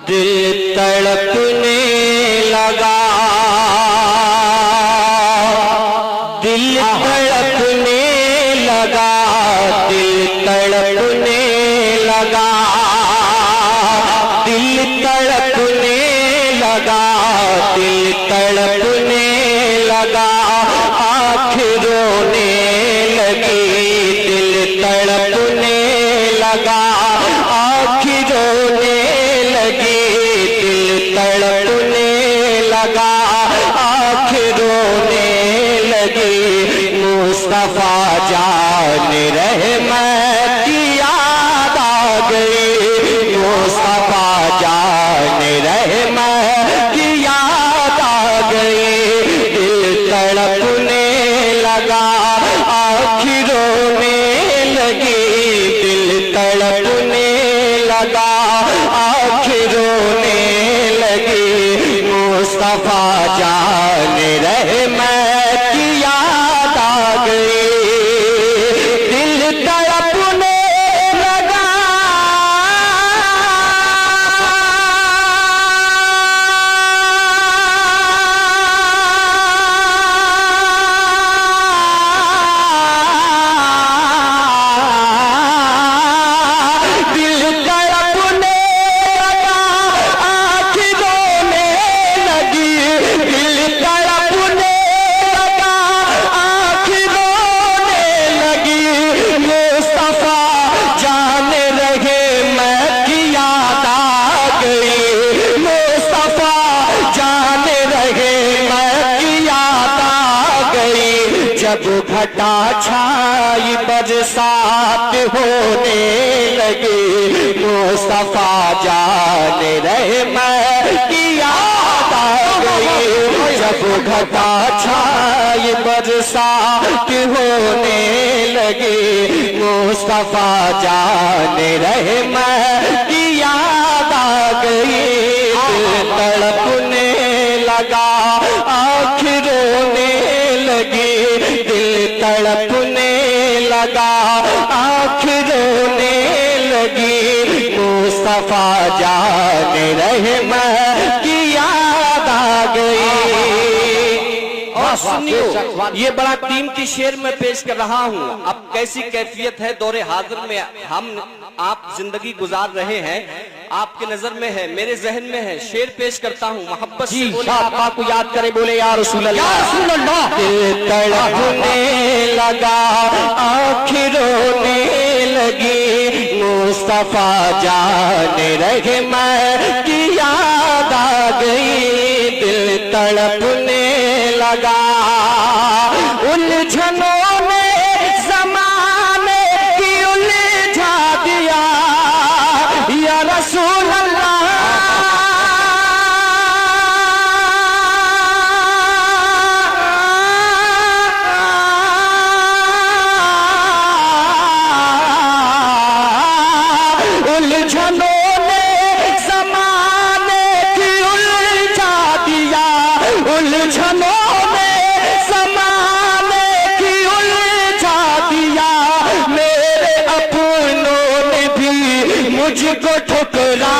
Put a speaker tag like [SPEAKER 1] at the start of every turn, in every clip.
[SPEAKER 1] दिल तड़पने लगा, दिल तड़पने लगा, दिल तड़पने लगा, दिल तड़पने लगा, दिल तड़पने लगा, आँखें रोने लगी, दिल तड़पने लगा, आँखें रोने लगी, दिल तड़पने लगा, आँखें रोने लगी। मुस्तफा जान रहमत की याद आ गई, मुस्तफा जान रहमत की याद आ गई, दिल तड़पने लगा, आँखें रोने लगी, दिल तड़पने लगा, आँखें रोने लगी। मुस्तफा जान रहमत की याद आ गई, दिल तड़पने लगा, दिल तड़पने लगा, आँखें रोने लगी, दिल तड़पने लगा, आँखें रोने लगी। मुस्तफा जान रहे मैं की याद आ गई, मुस्तफा जान रहे मैं की याद आ गई। जब घटा छाई बरसात होने लगी, मुस्तफा जान रहे मैं की याद आ गई। जब घटा छाई बरसात होने लगी, मुस्तफा जान रहे मैं की याद आ गई। दिल तड़पने लगा, आँखें रोने लगी, दिल तड़पने लगा, आँखें रोने लगी। मुस्तफा जान रहमत की याद आ गई। और सुनियो, ये बड़ा कीमती शेर मैं पेश कर रहा हूँ। अब कैसी कैफियत है दौरे हाजिर में हम आप जिंदगी गुजार रहे हैं, आपके नजर में है, मेरे जहन में है। शेर पेश करता हूँ, मोहब्बत से बोले, आका को याद करे, बोले या रसूल अल्लाह, या रसूल अल्लाह। दिल तड़पने लगा, आँखें रोने लगी, मुस्तफा जान रहमत की याद आ गई। दिल तड़पने लगा, उलझनों ने ज़माने की उलझा दिया, या रसूल अल्लाह, उलझनों ने ज़माने की उलझा दिया, उलझनों ने ज़माने की उलझा दिया। मेरे अपनों ने भी मुझको ठुकरा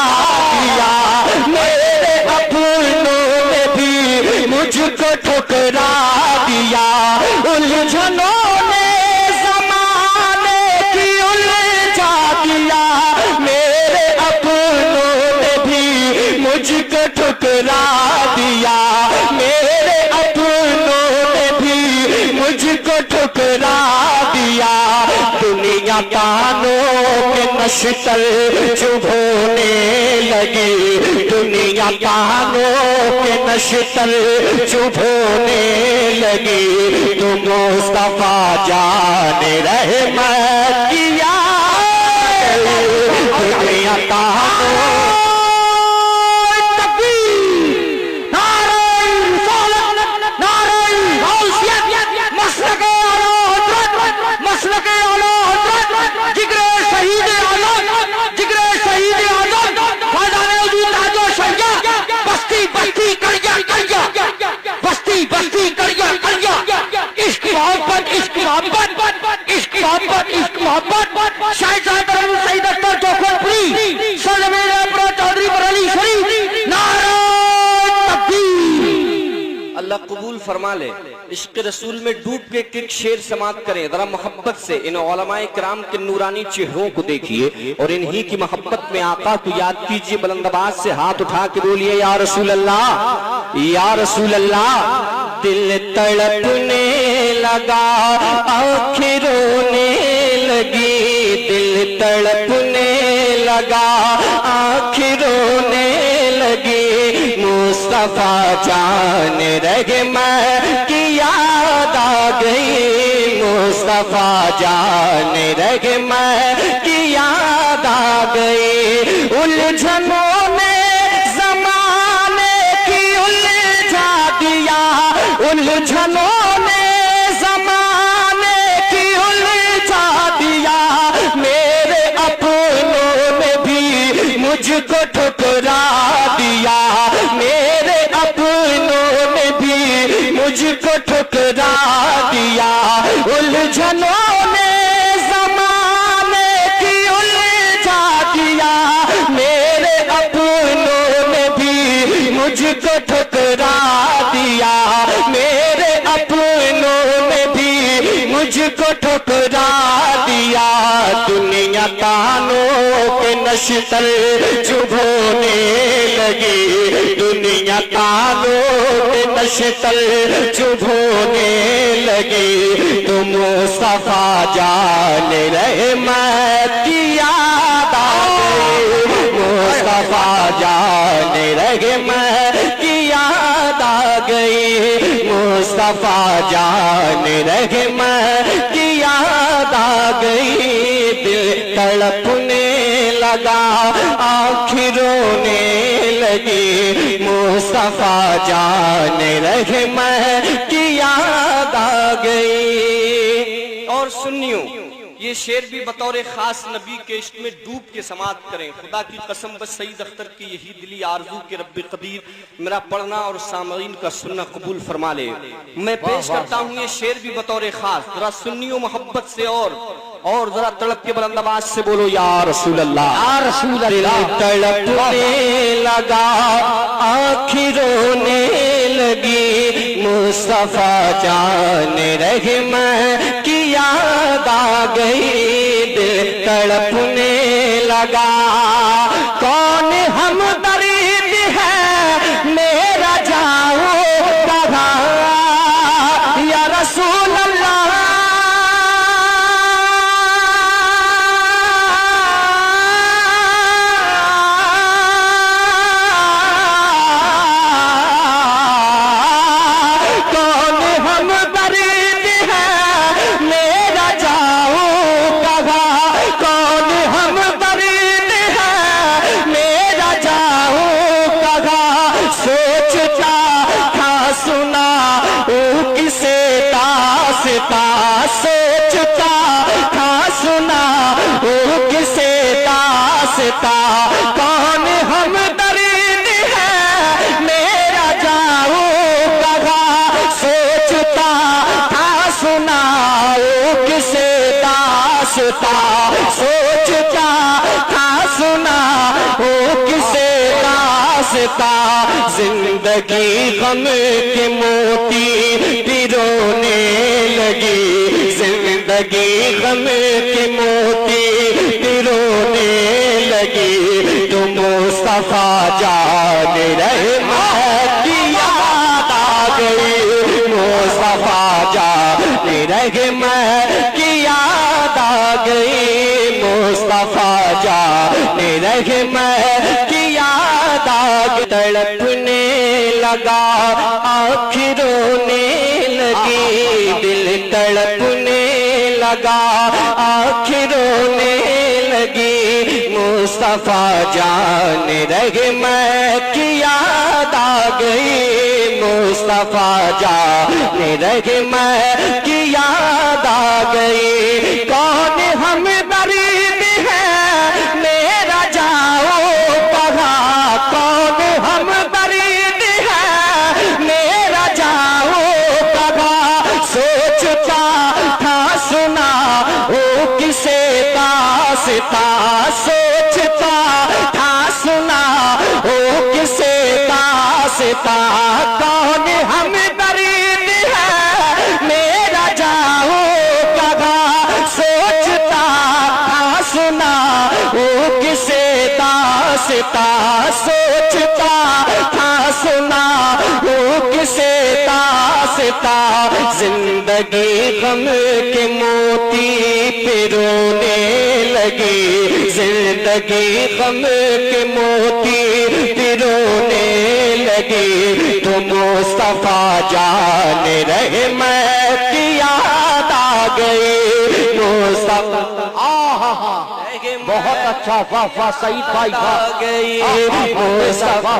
[SPEAKER 1] दिया, मेरे अपनों ने भी मुझको ठुकरा दिया। उलझनों ने ज़माने की उलझा दिया, मेरे अपनों ने भी मुझको ठुकरा दिया, मेरे अपनों ने भी मुझको ठुकरा दिया। दुनिया तानों के नश्तर चुभोने लगी, दुनिया तानों के नश्तर चुभोने लगी। तो मुस्तफा जान रहमत की याद, दुनिया तानों इश्क मोहब्बत, इश्क मोहब्बत, इश्क मोहब्बत, इश्क मोहब्बत,
[SPEAKER 2] अल्लाह कबूल फरमा ले। इश्क रसूल में डूब के एक शेर समात करें जरा मोहब्बत से। इन उलमाए किराम के नूरानी चेहरों को देखिए और इन्हीं की मोहब्बत में आका को याद कीजिए। बुलंद आवाज से हाथ उठा के बोलिए या रसूल अल्लाह, या रसूल अल्लाह। दिल तड़पने लगा, आँखें रोने लगी, दिल तड़पने लगा, आँखें रोने लगी। मुस्तफा जान रहे मैं की याद आ गई, मुस्तफा जान रहे मैं की याद आ गई। उलझनों ने ज़माने की उलझा दिया, उलझनों ने ज़माने की उलझा दिया। मेरे अपनों ने भी मुझको ठुकरा दिया, मेरे अपनों ने भी मुझको ठुकरा दिया। उलझनों ने ज़माने की उलझा दिया, मेरे अपनों ने भी मुझको ठुकरा दिया, मेरे अपनों ने भी मुझको ठुकरा दिया। दुनिया तानों के नश्तर चुभोने लगी, दुनिया तानों के नश्तर चुभोने लगी। तुम मुस्तफा जान रहे मैं की याद आ गई, मुस्तफा जान रहे मैं की याद आ गई, मुस्तफा जान रहे मैं की याद आ गई। दिल तड़पने लगा, आँखें रोने लगी, मुस्तफा जान रहे मैं की याद आ गई। और सुनियो ये शेर भी बतौर खास नबी के इश्क में डूब के समात करें। खुदा की कसम बस सईद अख्तर की यही दिली आरजू के रब्बे कदीर मेरा पढ़ना और सामईन का सुनना कबूल फरमा ले। मैं पेश करता हूँ ये शेर भी बतौर खास, जरा सुनियो मोहब्बत से और जरा तड़प के बुलंद आवाज से बोलो या रसूल अल्लाह, या रसूल अल्लाह। तड़पने लगा, आँखें रोने लगी, मुस्तफा जान रहे मैं की याद आ गई। दिल तड़पने लगा, कौन हम दर्द है मेरा जाओ कहाँ, या रसूल अल्लाह। सोचता था सुना वो किसे दासता, कौन हम दर्द है मेरा जाओ कहाँ। सोचता था सुना वो किसे दासता, सोचता था सुना वो किसे दासता। जिंदगी गम के मोती पिरोने लगी, जिंदगी गम के मोती पिरोने लगी। तो मुस्तफा जान रहे मैं की याद आ गई, मुस्तफा जान रहे मैं की याद आ गई, मुस्तफा जान रहे मैं की याद आ गई। तड़पने लगा, आँखें रोने लगी, दिल तड़पने लगा, आँखें रोने लगी। मुस्तफा जान रहे मैं की याद आ गई, मुस्तफा जान रहे मैं की याद आ गई। कौन हम दर्द है मेरा जाओ कहाँ, कौन हम दर्द है मेरा जाओ कहाँ। सोचता था सुना वो किसे दासता, सोचता था सुना वो किसे दासता। कौन हम
[SPEAKER 1] दास्ता सोचता था सुना वो किसे दास्ता जिंदगी गम के मोती पिरोने लगी जिंदगी गम के मोती पिरोने लगी तो मुस्तफा जान रहे मैं की याद आ गई मुस्तफा बहुत अच्छा वाह वाह सईद भाई वाह गई मुस्तफा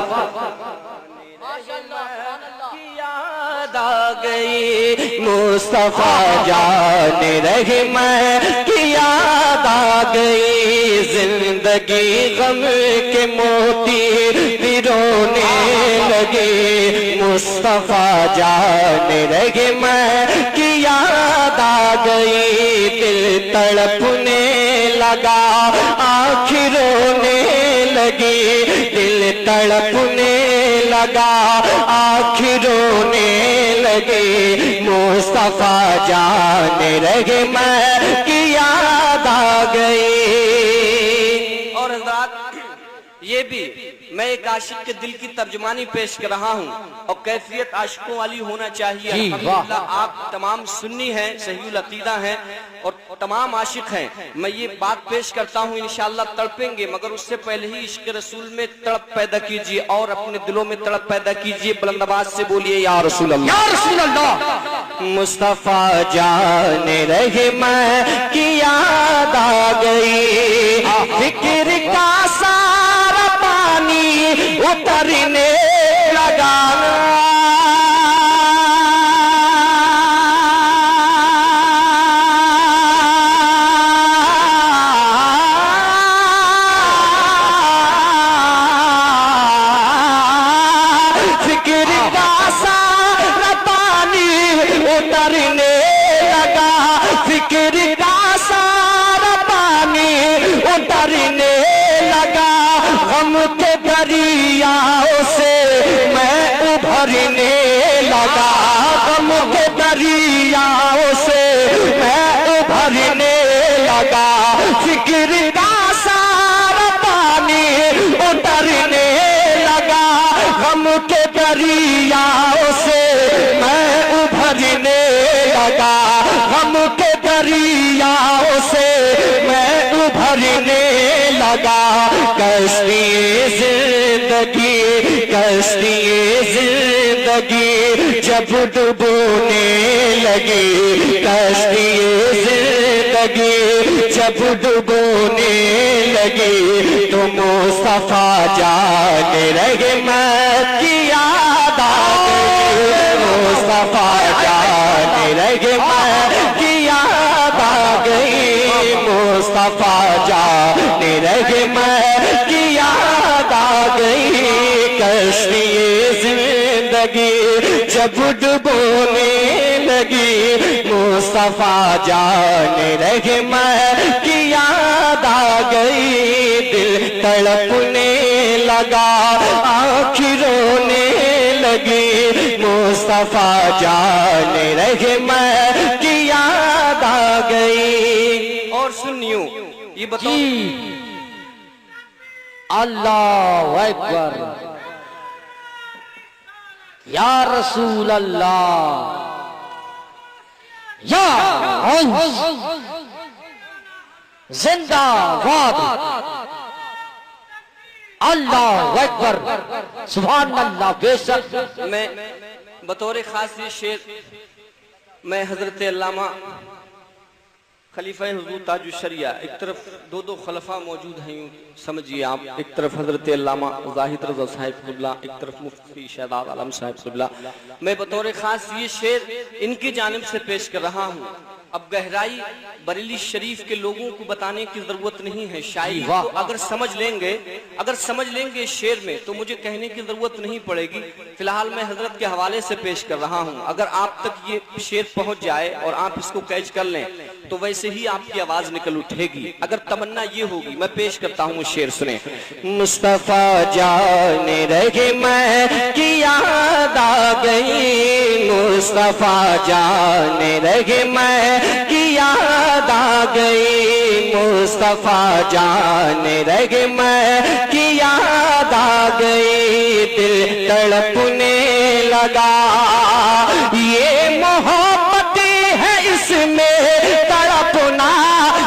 [SPEAKER 1] याद आ गई मुस्तफा जान रहे मैं की याद आ गई जिंदगी गम के मोती पिरोने लगे मुस्तफा जान रहे मैं की याद आ गई दिल तड़पने लगा आँखें रोने लगी दिल तड़पने लगा आँखें रोने लगे मुस्तफा जान रहे मैं की याद आ गई।
[SPEAKER 2] और हज़रात ये भी मैं एक आशिक के दिल की तर्जुमानी पेश कर रहा हूँ और कैफियत आशिकों वाली होना चाहिए। अल्हम्दुलिल्लाह आप तमाम सुन्नी हैं, सहीहुल अकीदा हैं और तमाम आशिक हैं। मैं ये बात पेश करता हूँ, इंशाअल्लाह तड़पेंगे मगर उससे पहले ही इश्क रसूल में तड़प पैदा कीजिए और अपने दिलों में तड़प पैदा कीजिए। बुलंद आवाज से बोलिए या रसूल अल्लाह,
[SPEAKER 1] या रसूल अल्लाह। मुस्तफा जान रहे मैं की याद आ गई फिक्र का सारा पानी उतरने लगा फिक्र का सारा पानी उतरने लगा फिक्र का सारा पानी उतरने लगा गम के दरियाओं से मैं उभरने लगा गम के दरियाओं से मैं उभरने लगा फिक्र का सारा पानी उतरने लगा गम के दरियाओं से मैं उभरने लगा गम के दरियाओं से मैं उभरने लगा कश्ती जिंदगी जब डुबोने लगी कश्ती जिंदगी जब डुबोने लगी तो मुस्तफा जान रहे मैं की याद आ गई मुस्तफा जान रहे मैं की याद आ गई मुस्तफा जान रहे मैं की याद आ गई कश्ती जिंदगी जब डुबोने लगी मुस्तफा जान रहे मैं की याद आ गई दिल तड़पने लगा आँखें रोने लगी मुस्तफा जान रहे मैं की याद आ गई।
[SPEAKER 2] और सुनियो ये बताओ
[SPEAKER 1] अल्लाह अकबर या रसूल अल्लाह या जिंदाबाद अल्लाह अकबर सुभान अल्लाह। बेशक
[SPEAKER 2] मैं बतौर खास ये शेर मैं हजरत अल्लामा खलीफा हुजूर ताजुश शरिया, एक तरफ दो खलफा मौजूद हैं, समझिए आप, एक तरफ हजरत अल्लामा ज़ाहिद रज़ा साहिब क़िबला, एक तरफ मुफ्ती शहदाद आलम साहिब क़िबला। मैं बतौर खास ये शेर इनकी जानिब से पेश कर रहा हूँ। अब गहराई बरेली शरीफ के लोगों को बताने की जरूरत नहीं है। शायरी को अगर समझ लेंगे शेर में तो मुझे कहने की जरूरत नहीं पड़ेगी। फिलहाल मैं हजरत के हवाले से पेश कर रहा हूँ। अगर आप तक ये शेर पहुंच जाए और आप इसको कैच कर लें तो वैसे ही आपकी आवाज निकल उठेगी। अगर तमन्ना ये होगी, मैं पेश करता हूँ शेर, सुने।
[SPEAKER 1] मुस्तफा जाने रहे मैं की याद आ गई, मुस्तफा जाने रहे मैं की याद आ गई, मुस्तफा जाने रहे मैं की याद
[SPEAKER 2] याद आ गई, दिल तड़पने लगा। ये मोहब्बत है, इसमें तड़पना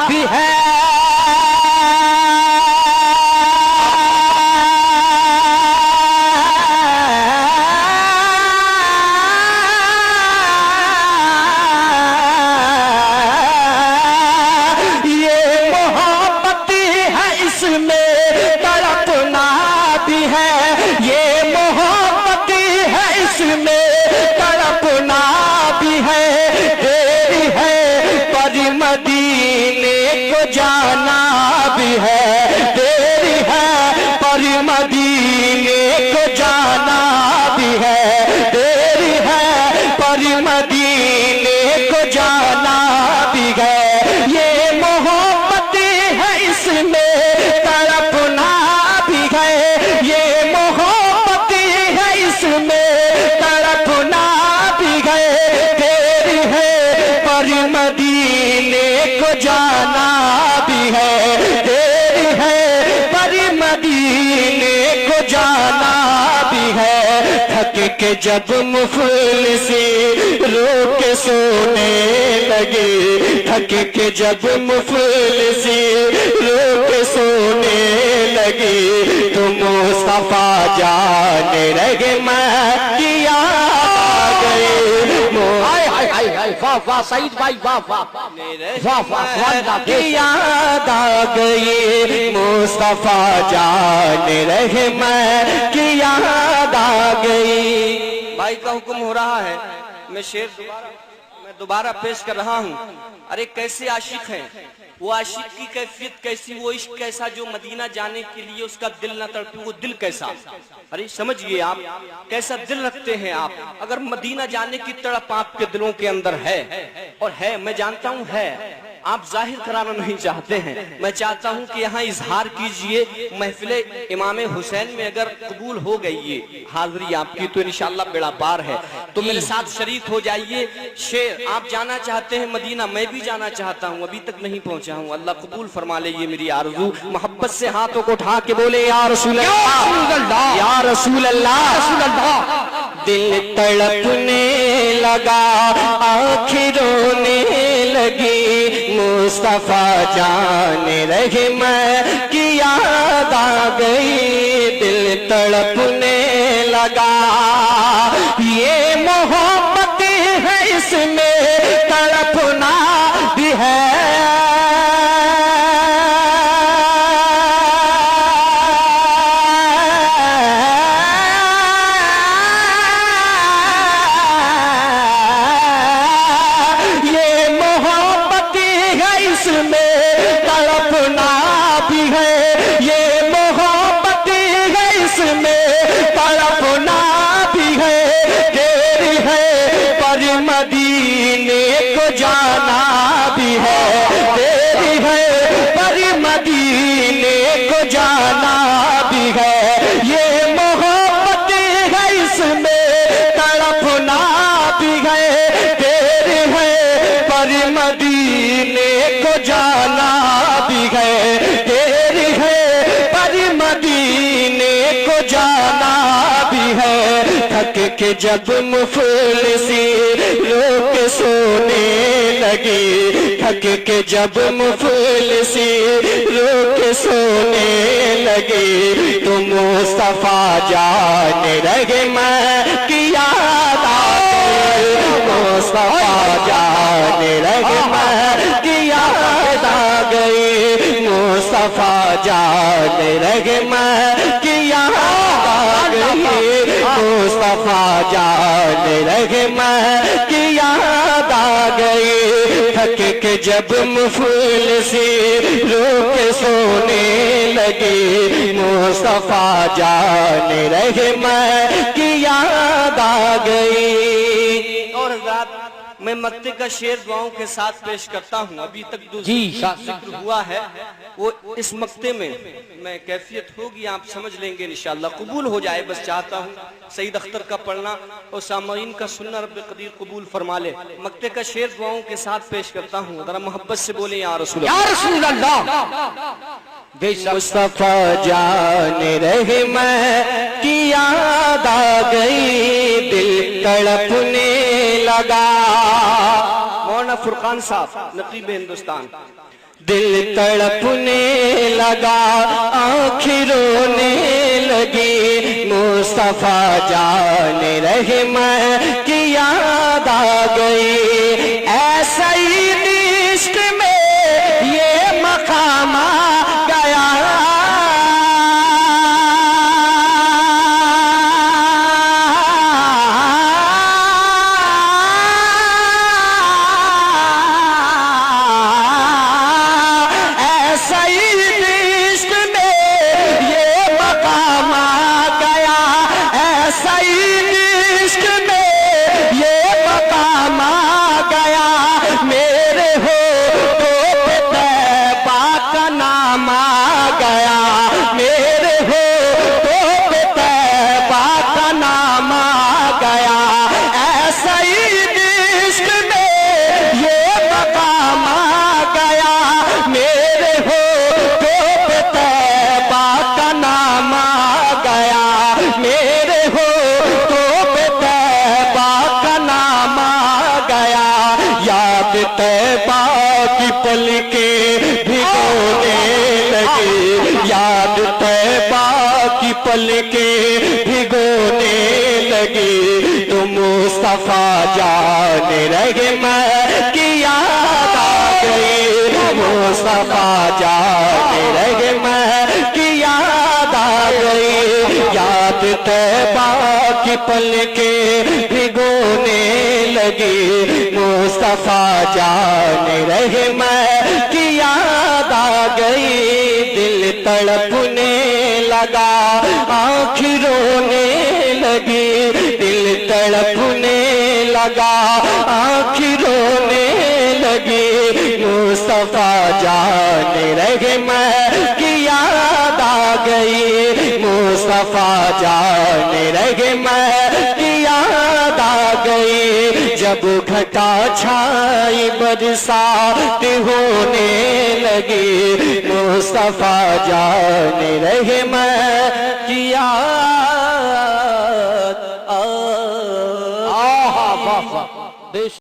[SPEAKER 2] भी है। मदीने को जाना भी है, देरी है पर मदीने को जाना भी है, देरी है पर मदीने को जाना भी है। ये मोहब्बत है, इसमें तड़पना भी है। ये मोहब्बत है, इसमें तड़पना भी है। देरी है पर मदीने को जाना भी है, देरी है पर मदीने को जाना भी है। थक के जब मुफलिसी रो के सोने लगे, थक के जब मुफलिसी रो के सोने लगे, तो मुस्तफा जाने लगे मक्किया आ गए।
[SPEAKER 1] वाह वाह सईद भाई, वाह वाह वाह वाह,
[SPEAKER 2] याद आ गई मुस्तफा जाने रहे मैं कि याद आ गई। भाई का हुक्म हो रहा है, मैं शेर दोबारा पेश कर रहा हूँ। अरे कैसे आशिक हैं, वो आशिक की कैफियत कैसी, वो इश्क कैसा जो मदीना जाने के लिए उसका दिल न तड़पे, वो दिल कैसा। अरे समझिए आप, कैसा दिल रखते हैं आप। अगर मदीना जाने की तड़प आपके दिलों के अंदर है, और है, मैं जानता हूँ है, आप जाहिर कराना नहीं चाहते हैं। मैं चाहता हूं कि यहाँ इजहार कीजिए। महफिले इमाम हुसैन में अगर कबूल हो गई ये हाजिरी आपकी, तो इंशाअल्लाह बेड़ा पार है। तो मेरे साथ शरीक हो जाइए। शेर, आप जाना चाहते हैं मदीना, मैं भी जाना चाहता हूँ, अभी तक नहीं पहुंचा हूँ। अल्लाह कबूल फरमा ले ये मेरी आरज़ू। मोहब्बत से हाथों को उठा के बोले या रसूल अल्लाह, या रसूल अल्लाह। दिल तड़पने लगा, आँखें रोने लगी, मुस्तफा जाने रहे मैं कि याद आ गई। दिल तड़पने लगा, ये मोहब्बत है, इसमें तड़पना भी है। मदीने को जाना भी है, देरी है पर मदीने को जाना भी है। ये मोहब्बत है, इसमें तड़पना भी है, देरी है पर मदीने को जाना भी है, देरी है पर मदीने को जाना भी है। थक के जब मुफलिसी लोग सोने लगे, थक के जब मुफलिसी लोग सोने लगे, तो मुस्तफा जाने लगे मैं कि याद आ गई। मुस्तफा जाने लगे मैं कि याद आ गई। मुस्तफा जाने लगे मैं कि याद आ गई। मुस्तफा जाने लगे मैं कि याद आ गई। थक के जब मुफलिसी रोक सोने लगे, मुस्तफा जाने लगे मैं कि याद आ गई। और हज़रात, मैं मक्ते का शेर दुआओं के साथ पेश करता हूँ। अभी तक जो जिक्र हुआ है वो इस मक्ते में मैं कैफियत होगी, आप समझ लेंगे इंशाअल्लाह, कबूल हो जाए। बस चाहता हूँ सईद अख्तर का पढ़ना और सामईन का सुनना रब्बे कदीर कबूल फरमा ले। मक्ते का शेर दुआओं के साथ पेश करता हूँ, जरा मोहब्बत से बोले या रसूल अल्लाह। मुस्तफा जान रहे मैं की याद आ गई, दिल तड़पने लगा। मौलाना फुरकान साहब नकीब हिंदुस्तान। दिल तड़पने लगा, आँखें रोने लगी, मुस्तफा जान रहे मैं की याद आ गई। ऐसा ही इश्क में ये मकाम आ गया, ऐसा ही इश्क में ये मकाम आ गया, ऐसा ही इश्क में ये मकाम आ गया। मेरे हो तो तैबा का नाम आ गया, मेरे हो तो तैबा का नाम आ गया। ऐसा ही इश्क में ये मकाम आ गया, मेरे हो तो तैबा का नाम आ गया, मेरे हो तो तैबा का नाम आ गया। याद तैबा की पलके भिगोने लगी, याद तैबा की पलके भिगोने लगी, तो मुस्तफा जान रहे मैं की याद आ गई, मुस्तफा जान रहे मैं की याद आ गई। याद तैबा की पलके भिगोने लगी, मुस्तफा जान रहे मैं की याद आ गई। दिल तड़पने लगा, आँखें रोने लगी, दिल तड़पने लगा, आँखें रोने लगी, मुस्तफा जान रहे मैं की याद आ गई, मुस्तफा जान रहे मैं की याद आ गई। जब घटा छाई बरसात होने लगी, मुस्तफा जान रहे मैं की याद आ।